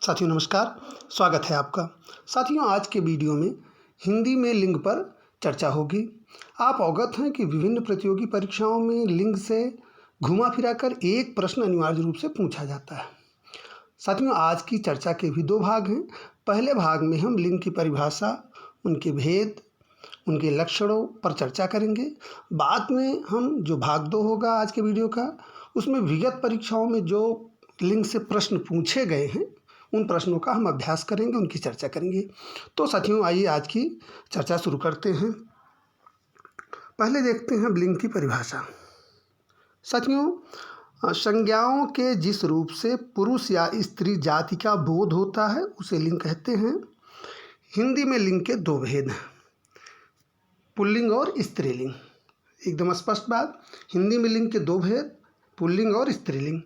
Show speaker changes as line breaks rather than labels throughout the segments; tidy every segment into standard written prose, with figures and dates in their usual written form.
साथियों नमस्कार, स्वागत है आपका। साथियों आज के वीडियो में हिंदी में लिंग पर चर्चा होगी। आप अवगत हैं कि विभिन्न प्रतियोगी परीक्षाओं में लिंग से घुमा फिरा कर एक प्रश्न अनिवार्य रूप से पूछा जाता है। साथियों आज की चर्चा के भी दो भाग हैं। पहले भाग में हम लिंग की परिभाषा, उनके भेद, उनके लक्षणों पर चर्चा करेंगे। बाद में हम जो भाग 2 होगा आज के वीडियो का, उसमें विगत परीक्षाओं में जो लिंग से प्रश्न पूछे गए हैं उन प्रश्नों का हम अभ्यास करेंगे, उनकी चर्चा करेंगे। तो साथियों आइए आज की चर्चा शुरू करते हैं। पहले देखते हैं लिंग की परिभाषा। साथियों संज्ञाओं के जिस रूप से पुरुष या स्त्री जाति का बोध होता है उसे लिंग कहते हैं। हिंदी में लिंग के दो भेद हैं, पुल्लिंग और स्त्रीलिंग। एकदम स्पष्ट बात, हिंदी में लिंग के दो भेद, पुल्लिंग और स्त्रीलिंग।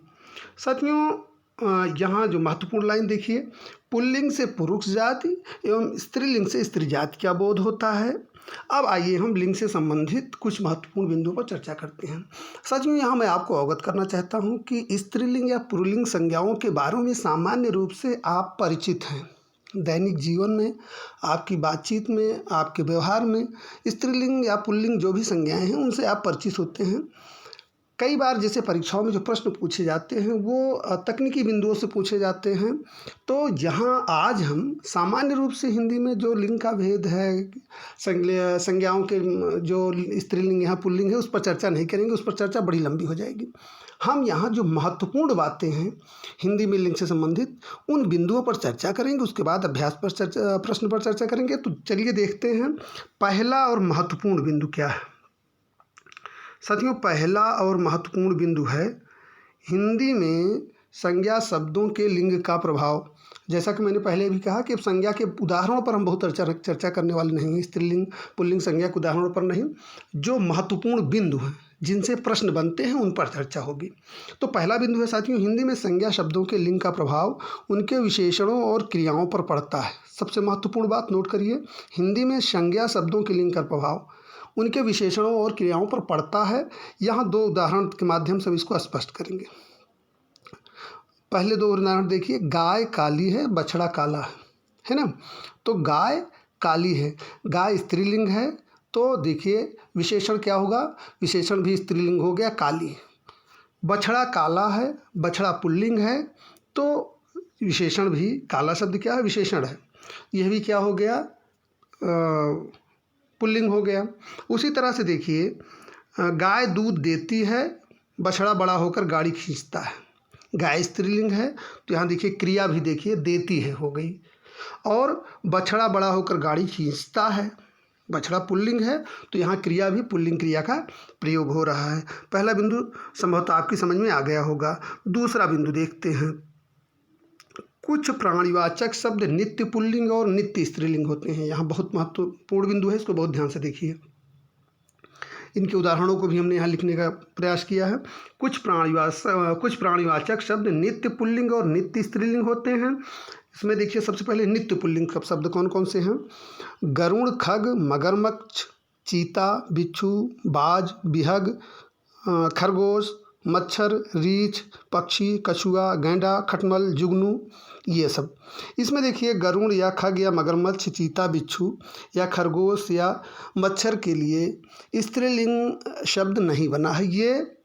साथियों यहाँ जो महत्वपूर्ण लाइन देखिए, पुल्लिंग से पुरुष जाति एवं स्त्रीलिंग से स्त्री जाति का बोध होता है। अब आइए हम लिंग से संबंधित कुछ महत्वपूर्ण बिंदुओं पर चर्चा करते हैं। साथियों यहाँ मैं आपको अवगत करना चाहता हूँ कि स्त्रीलिंग या पुल्लिंग संज्ञाओं के बारे में सामान्य रूप से आप परिचित हैं। दैनिक जीवन में, आपकी बातचीत में, आपके व्यवहार में स्त्रीलिंग या पुल्लिंग जो भी संज्ञाएं हैं उनसे आप परिचित होते हैं। कई बार जैसे परीक्षाओं में जो प्रश्न पूछे जाते हैं वो तकनीकी बिंदुओं से पूछे जाते हैं। तो यहाँ आज हम सामान्य रूप से हिंदी में जो लिंग का भेद है, संज्ञाओं के जो स्त्रीलिंग यहाँ पुल्लिंग है उस पर चर्चा नहीं करेंगे, उस पर चर्चा बड़ी लंबी हो जाएगी। हम यहाँ जो महत्वपूर्ण बातें हैं हिंदी में लिंग से संबंधित उन बिंदुओं पर चर्चा करेंगे, उसके बाद अभ्यास पर प्रश्न पर चर्चा करेंगे। तो चलिए देखते हैं पहला और महत्वपूर्ण बिंदु क्या है। साथियों पहला और महत्वपूर्ण बिंदु है हिंदी में संज्ञा शब्दों के लिंग का प्रभाव। जैसा कि मैंने पहले भी कहा कि अब संज्ञा के उदाहरणों पर हम बहुत चर्चा करने वाले नहीं हैं, स्त्रीलिंग पुल्लिंग संज्ञा के उदाहरणों पर नहीं, जो महत्वपूर्ण बिंदु हैं जिनसे प्रश्न बनते हैं उन पर चर्चा होगी। तो पहला बिंदु है साथियों, हिंदी में संज्ञा शब्दों के लिंग का प्रभाव उनके विशेषणों और क्रियाओं पर पड़ता है। सबसे महत्वपूर्ण बात नोट करिए, हिंदी में संज्ञा शब्दों के लिंग का प्रभाव उनके विशेषणों और क्रियाओं पर पड़ता है। यहाँ दो उदाहरण के माध्यम से इसको स्पष्ट करेंगे। पहले दो उदाहरण देखिए, गाय काली है, बछड़ा काला है ना। तो गाय काली है, गाय स्त्रीलिंग है, तो देखिए विशेषण क्या होगा, विशेषण भी स्त्रीलिंग हो गया काली। बछड़ा काला है, बछड़ा पुल्लिंग है, तो विशेषण भी काला शब्द क्या है, विशेषण है, यह भी क्या हो गया, पुल्लिंग हो गया। उसी तरह से देखिए गाय दूध देती है, बछड़ा बड़ा होकर गाड़ी खींचता है। गाय स्त्रीलिंग है तो यहाँ देखिए क्रिया भी देखिए देती है हो गई, और बछड़ा बड़ा होकर गाड़ी खींचता है, बछड़ा पुल्लिंग है तो यहाँ क्रिया भी पुल्लिंग क्रिया का प्रयोग हो रहा है। पहला बिंदु संभवतः आपकी समझ में आ गया होगा। दूसरा बिंदु देखते हैं, कुछ प्राणीवाचक शब्द नित्य पुल्लिंग और नित्य स्त्रीलिंग होते हैं। यहाँ बहुत महत्वपूर्ण बिंदु है, इसको बहुत ध्यान से देखिए। इनके उदाहरणों को भी हमने यहाँ लिखने का प्रयास किया है। कुछ प्राणीवाचक शब्द नित्य पुल्लिंग और नित्य स्त्रीलिंग होते हैं। इसमें देखिए सबसे पहले नित्य पुल्लिंग शब्द कौन कौन से हैं, गरुड़, खग, मगरमच्छ, चीता, बिच्छू, बाज, बिहग, खरगोश, मच्छर, रीछ, पक्षी, कछुआ, गैंडा, खटमल, जुगनू, ये सब। इसमें देखिए गरुड़ या खग या मगरमच्छ, चीता, बिच्छू या खरगोश या मच्छर के लिए स्त्रीलिंग शब्द नहीं बना है, ये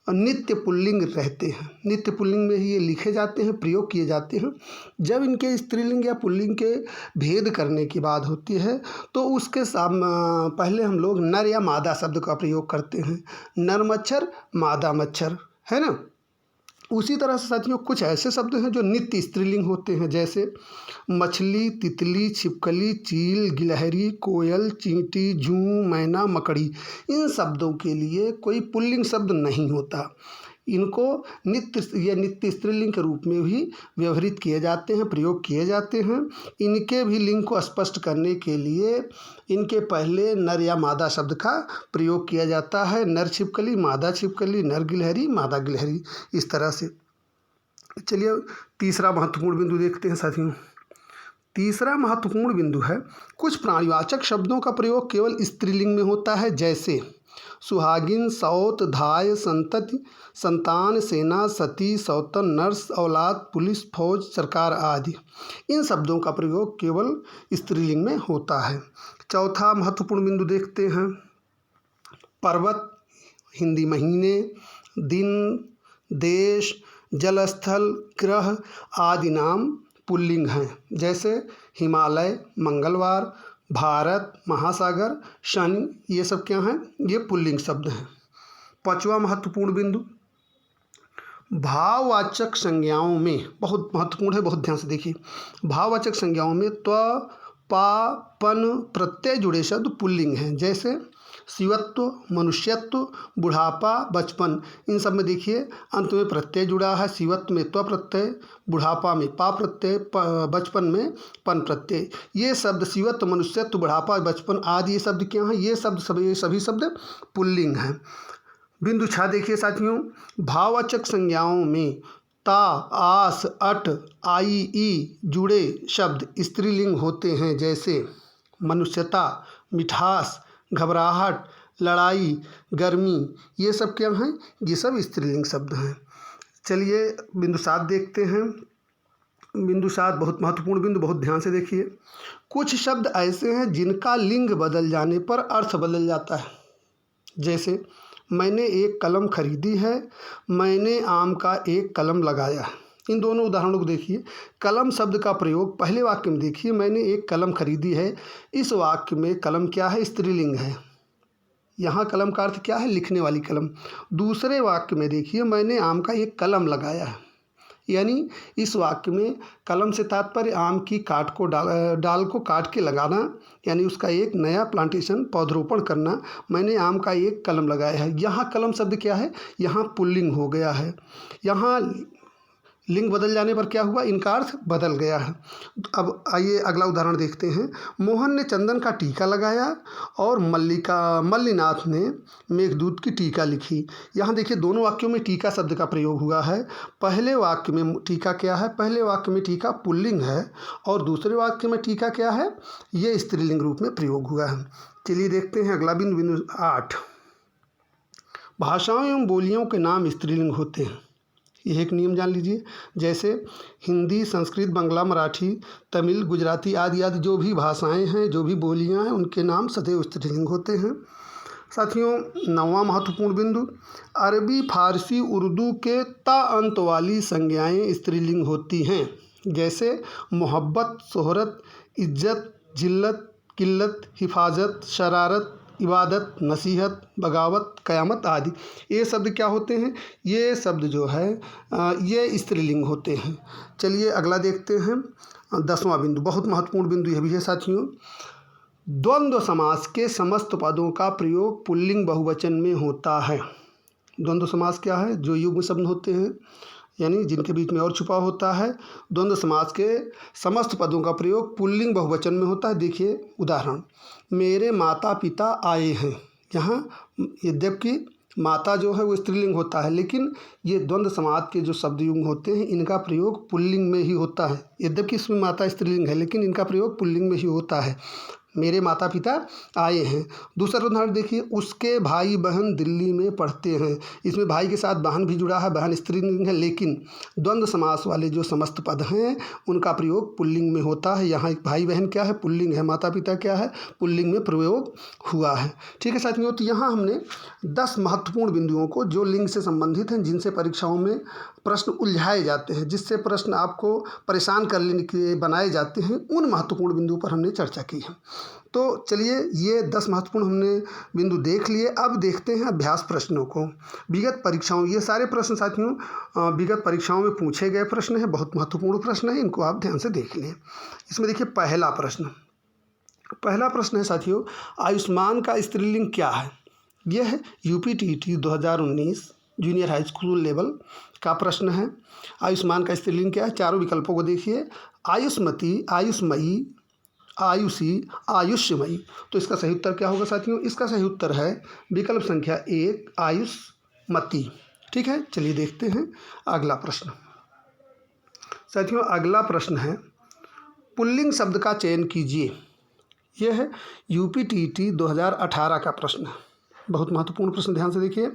नित्य पुल्लिंग रहते हैं। नित्य पुल्लिंग में ही ये लिखे जाते हैं, प्रयोग किए जाते हैं। जब इनके स्त्रीलिंग या पुल्लिंग के भेद करने की बात होती है तो उसके पहले हम लोग नर या मादा शब्द का प्रयोग करते हैं। नर मच्छर, मादा मच्छर, है ना। उसी तरह से साथियों कुछ ऐसे शब्द हैं जो नित्य स्त्रीलिंग होते हैं, जैसे मछली, तितली, छिपकली, चील, गिलहरी, कोयल, चींटी, जूं, मैना, मकड़ी। इन शब्दों के लिए कोई पुल्लिंग शब्द नहीं होता। इनको नित्य स्त्रीलिंग के रूप में भी व्यवहृत किए जाते हैं, प्रयोग किए जाते हैं। इनके भी लिंग को स्पष्ट करने के लिए इनके पहले नर या मादा शब्द का प्रयोग किया जाता है। नर छिपकली, मादा छिपकली, नर गिलहरी, मादा गिलहरी, इस तरह से। चलिए तीसरा महत्वपूर्ण बिंदु देखते हैं साथियों। तीसरा महत्वपूर्ण बिंदु है, कुछ प्राणीवाचक शब्दों का प्रयोग केवल स्त्रीलिंग में होता है, जैसे सुहागिन, सौत, धाय, संतति, संतान, सेना, सती, सौतन, नर्स, औलाद, पुलिस, फौज, सरकार आदि। इन शब्दों का प्रयोग केवल स्त्रीलिंग में होता है। चौथा महत्वपूर्ण बिंदु देखते हैं। पर्वत हिंदी महीने, दिन, देश, जलस्थल, ग्रह आदि नाम पुल्लिंग हैं। जैसे हिमालय, मंगलवार, भारत, महासागर, शनि, ये सब क्या हैं? ये पुल्लिंग शब्द हैं। पांचवा महत्वपूर्ण बिंदु, भाववाचक संज्ञाओं में, बहुत महत्वपूर्ण है, बहुत ध्यान से देखिए। भाववाचक संज्ञाओं में त्व, पा, पन प्रत्यय जुड़े शब्द पुल्लिंग हैं। जैसे शिवत्व, मनुष्यत्व, बुढ़ापा, बचपन, इन सब में देखिए अंत में प्रत्यय जुड़ा है। शिवत्व में त्व प्रत्यय, बुढ़ापा में पा प्रत्यय, बचपन में पन प्रत्यय। ये शब्द शिवत्व, मनुष्यत्व, बुढ़ापा, बचपन आदि ये शब्द क्या हैं? ये शब्द सभी शब्द पुल्लिंग हैं। बिंदु 6 देखिए साथियों, भाववाचक संज्ञाओं में ता, आस, अट, आई, ई जुड़े शब्द स्त्रीलिंग होते हैं। जैसे मनुष्यता, मिठास, घबराहट, लड़ाई, गर्मी, ये सब क्या हैं? ये सब स्त्रीलिंग शब्द हैं। चलिए बिंदु 7 देखते हैं। बिंदु 7 बहुत महत्वपूर्ण बिंदु, बहुत ध्यान से देखिए। कुछ शब्द ऐसे हैं जिनका लिंग बदल जाने पर अर्थ बदल जाता है। जैसे मैंने एक कलम खरीदी है, मैंने आम का एक कलम लगाया। इन दोनों उदाहरणों को देखिए। कलम शब्द का प्रयोग पहले वाक्य में देखिए, मैंने एक कलम खरीदी है। इस वाक्य में कलम क्या है? स्त्रीलिंग है। यहाँ कलम का अर्थ क्या है? लिखने वाली कलम। दूसरे वाक्य में देखिए, मैंने आम का एक कलम लगाया है, यानी इस वाक्य में कलम से तात्पर्य आम की डाल को काट के लगाना, यानी उसका एक नया प्लांटेशन, पौधरोपण करना। मैंने आम का एक कलम लगाया है। यहाँ कलम शब्द क्या है? यहाँ पुल्लिंग हो गया है। यहाँ लिंग बदल जाने पर क्या हुआ? इनका अर्थ बदल गया है। अब आइए अगला उदाहरण देखते हैं। मोहन ने चंदन का टीका लगाया और मल्लीनाथ ने मेघदूत की टीका लिखी। यहाँ देखिए दोनों वाक्यों में टीका शब्द का प्रयोग हुआ है। पहले वाक्य में टीका क्या है? पहले वाक्य में टीका पुल्लिंग है और दूसरे वाक्य में टीका क्या है? ये स्त्रीलिंग रूप में प्रयोग हुआ है। चलिए देखते हैं अगला बिंदु, बिंदु 8। भाषाओं एवं बोलियों के नाम स्त्रीलिंग होते हैं। यह एक नियम जान लीजिए। जैसे हिंदी, संस्कृत, बांग्ला, मराठी, तमिल, गुजराती आदि जो भी भाषाएं हैं, जो भी बोलियां हैं, उनके नाम सदैव स्त्रीलिंग होते हैं। साथियों 9वां महत्वपूर्ण बिंदु, अरबी, फारसी, उर्दू के ता अंत वाली संज्ञाएं स्त्रीलिंग होती हैं। जैसे मोहब्बत, शोहरत, इज्जत, जिल्लत, किल्लत, हिफाजत, शरारत, इबादत, नसीहत, बगावत, क़यामत आदि। ये शब्द क्या होते हैं? ये शब्द जो है ये स्त्रीलिंग होते हैं। चलिए अगला देखते हैं 10वां बिंदु, बहुत महत्वपूर्ण बिंदु यह भी है साथियों। द्वंद्व समास के समस्त पदों का प्रयोग पुल्लिंग बहुवचन में होता है। द्वंद्व समास क्या है? जो युग्म शब्द होते हैं, यानी जिनके बीच में और छुपा होता है। द्वंद्व समास के समस्त पदों का प्रयोग पुल्लिंग बहुवचन में होता है। देखिए उदाहरण, मेरे माता पिता आए हैं। यहाँ यद्यपि माता जो है वो स्त्रीलिंग होता है, लेकिन ये द्वंद्व समास के जो शब्द युग्म होते हैं इनका प्रयोग पुल्लिंग में ही होता है। यद्यपि इसमें माता स्त्रीलिंग है, लेकिन इनका प्रयोग पुल्लिंग में ही होता है। मेरे माता पिता आए हैं। दूसरा उदाहरण देखिए, उसके भाई बहन दिल्ली में पढ़ते हैं। इसमें भाई के साथ बहन भी जुड़ा है, बहन स्त्रीलिंग है, लेकिन द्वंद्व समास वाले जो समस्त पद हैं उनका प्रयोग पुल्लिंग में होता है। यहाँ एक भाई बहन क्या है? पुल्लिंग है। माता पिता क्या है? पुल्लिंग में प्रयोग हुआ है। ठीक है साथियों, तो यहाँ हमने 10 महत्वपूर्ण बिंदुओं को जो लिंग से संबंधित हैं, जिनसे परीक्षाओं में प्रश्न उलझाए जाते हैं, जिससे प्रश्न आपको परेशान कर लेने के लिए बनाए जाते हैं, उन महत्वपूर्ण बिंदुओं पर हमने चर्चा की है। तो चलिए ये 10 महत्वपूर्ण हमने बिंदु देख लिए। अब देखते हैं अभ्यास प्रश्नों को। विगत परीक्षाओं, ये सारे प्रश्न साथियों विगत परीक्षाओं में पूछे गए प्रश्न हैं, बहुत महत्वपूर्ण प्रश्न है, इनको आप ध्यान से देख लें। इसमें देखिए पहला प्रश्न है साथियों, आयुष्मान का स्त्रीलिंग क्या है? यह है UPTT 2019 junior high school level का प्रश्न है। आयुष्मान का स्त्रीलिंग क्या है? चारों विकल्पों को देखिए, आयुष्मती, आयुष्मयी, आयुषी, आयुष्यमयी। तो इसका सही उत्तर क्या होगा साथियों? इसका सही उत्तर है विकल्प संख्या 1, आयुष्मती। ठीक है, चलिए देखते हैं अगला प्रश्न। साथियों अगला प्रश्न है, पुल्लिंग शब्द का चयन कीजिए। यह है यूपीटीटी 2018 का प्रश्न है। बहुत महत्वपूर्ण प्रश्न, ध्यान से देखिए।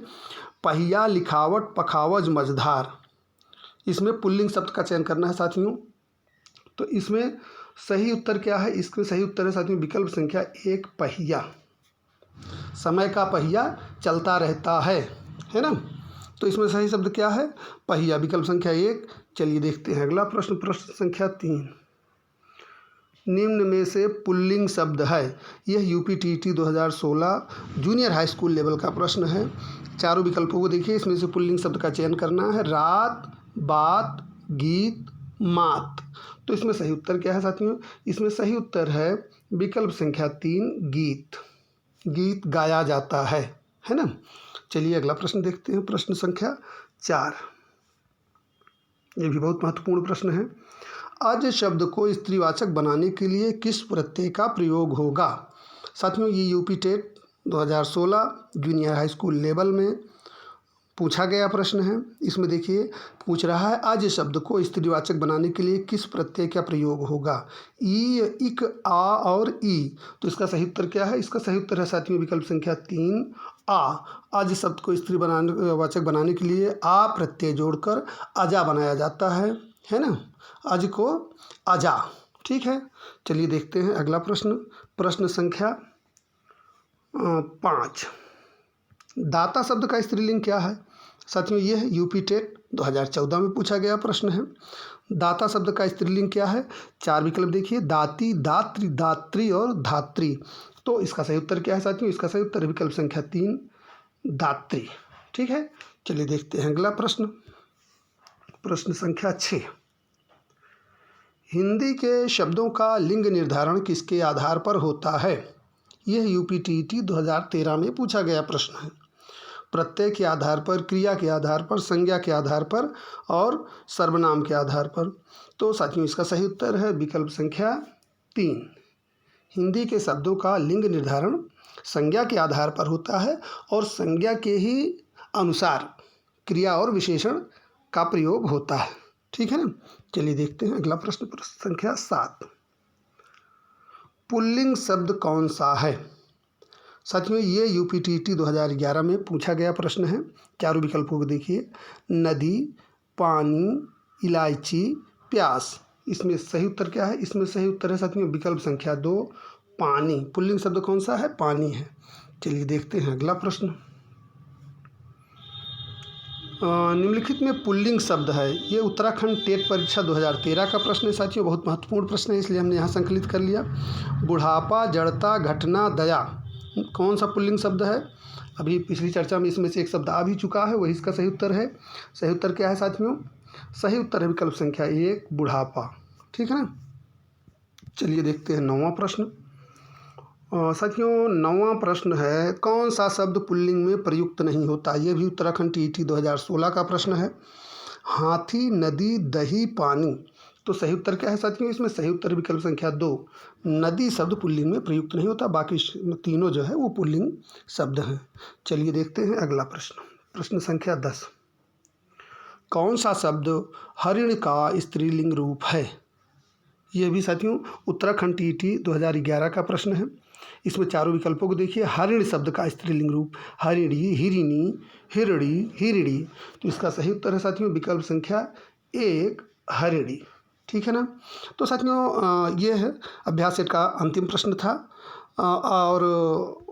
पहिया, लिखावट, पखावज, मझधार, इसमें पुल्लिंग शब्द का चयन करना है साथियों। तो इसमें सही उत्तर क्या है? इसका सही उत्तर है साथियों विकल्प संख्या 1, पहिया। समय का पहिया चलता रहता है ना। तो इसमें सही शब्द क्या है? पहिया, विकल्प संख्या 1। चलिए देखते हैं अगला प्रश्न, प्रश्न संख्या 3। निम्न में से पुल्लिंग शब्द है। यह UPTT 2016 junior high school level का प्रश्न है। चारों विकल्पों को देखिए, इसमें से पुल्लिंग शब्द का चयन करना है। रात, बात, गीत, मात। तो इसमें सही उत्तर क्या है साथियों? इसमें सही उत्तर है विकल्प संख्या 3, गीत। गीत गाया जाता है ना। चलिए अगला प्रश्न देखते हैं, प्रश्न संख्या 4। ये भी बहुत महत्वपूर्ण प्रश्न है। अज शब्द को स्त्रीवाचक बनाने के लिए किस प्रत्यय का प्रयोग होगा? साथियों ये UP TET 2016 junior high school level में पूछा गया प्रश्न है। इसमें देखिए पूछ रहा है अज शब्द को स्त्रीवाचक बनाने के लिए किस प्रत्यय का प्रयोग होगा? ई, इक, आ और ई। तो इसका सही उत्तर क्या है? इसका सही उत्तर है साथियों विकल्प संख्या 3, आ। अज शब्द को स्त्री वाचक बनाने के लिए आ प्रत्यय जोड़कर अजा बनाया जाता है ना। अज को अजा, ठीक है। चलिए देखते हैं अगला प्रश्न, प्रश्न संख्या 5। दाता शब्द का स्त्रीलिंग क्या है? साथियों यह यूपी टेट 2014 में पूछा गया प्रश्न है। दाता शब्द का स्त्रीलिंग क्या है? 4 विकल्प देखिए, दाती, दात्री, दात्री और धात्री। तो इसका सही उत्तर क्या है साथियों? इसका सही उत्तर विकल्प संख्या 3, दात्री, ठीक है। चलिए देखते हैं अगला प्रश्न, प्रश्न संख्या 6। हिंदी के शब्दों का लिंग निर्धारण किसके आधार पर होता है? यह यूपीटीटी 2013 में पूछा गया प्रश्न है। प्रत्यय के आधार पर, क्रिया के आधार पर, संज्ञा के आधार पर और सर्वनाम के आधार पर। तो साथियों इसका सही उत्तर है विकल्प संख्या 3। हिंदी के शब्दों का लिंग निर्धारण संज्ञा के आधार पर होता है और संज्ञा के ही अनुसार क्रिया और विशेषण का प्रयोग होता है, ठीक है ना। चलिए देखते हैं अगला प्रश्न, प्रश्न संख्या 7। पुल्लिंग शब्द कौन सा है? साथियों ये यूपीटीटी 2011 में पूछा गया प्रश्न है। चारों विकल्पों को देखिए, नदी, पानी, इलायची, प्यास। इसमें सही उत्तर क्या है? इसमें सही उत्तर है साथियों विकल्प संख्या 2, पानी। पुल्लिंग शब्द कौन सा है? पानी है। चलिए देखते हैं अगला प्रश्न। निम्नलिखित में पुल्लिंग शब्द है, ये उत्तराखंड टेट परीक्षा 2013 का प्रश्न है साथियों। बहुत महत्वपूर्ण प्रश्न है, इसलिए हमने यहाँ संकलित कर लिया। बुढ़ापा, जड़ता, घटना, दया, कौन सा पुल्लिंग शब्द है? अभी पिछली चर्चा में इसमें से एक शब्द आ भी चुका है, वही इसका सही उत्तर है। सही उत्तर क्या है साथियों? सही उत्तर है विकल्प संख्या 1, बुढ़ापा, ठीक है ना। चलिए देखते हैं 9वां प्रश्न। साथियों 9वां प्रश्न है, कौन सा शब्द पुल्लिंग में प्रयुक्त नहीं होता? ये भी उत्तराखंड टीईटी 2016 का प्रश्न है। हाथी, नदी, दही, पानी। तो सही उत्तर क्या है साथियों? इसमें सही उत्तर विकल्प संख्या 2, नदी शब्द पुल्लिंग में प्रयुक्त नहीं होता, बाकी तीनों जो है वो पुल्लिंग शब्द हैं। चलिए देखते हैं अगला प्रश्न, प्रश्न संख्या 10। कौन सा शब्द हरिण का स्त्रीलिंग रूप है? यह भी साथियों उत्तराखंड टीईटी 2011 का प्रश्न है। इसमें चारों विकल्पों को देखिए, हरिण शब्द का स्त्रीलिंग रूप हरिणी, हिरिणी, हिरड़ी, हिरिड़ी। तो इसका सही उत्तर है साथियों विकल्प संख्या 1, हरिणी, ठीक है ना। तो साथियों ये है अभ्यास सेट का अंतिम प्रश्न था। और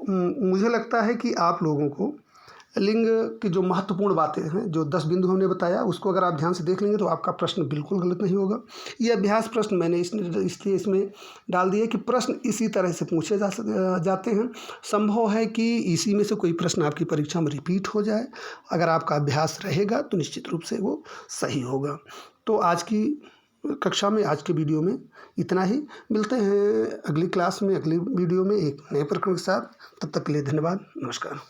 मुझे लगता है कि आप लोगों को लिंग की जो महत्वपूर्ण बातें हैं, जो 10 बिंदु हमने बताया, उसको अगर आप ध्यान से देख लेंगे तो आपका प्रश्न बिल्कुल गलत नहीं होगा। ये अभ्यास प्रश्न मैंने इसलिए इसमें डाल दिए कि प्रश्न इसी तरह से पूछे जाते हैं। संभव है कि इसी में से कोई प्रश्न आपकी परीक्षा में रिपीट हो जाए। अगर आपका अभ्यास रहेगा तो निश्चित रूप से वो सही होगा। तो आज की कक्षा में, आज के वीडियो में इतना ही। मिलते हैं अगली क्लास में, अगली वीडियो में एक नए प्रकरण के साथ। तब तक के लिए धन्यवाद, नमस्कार।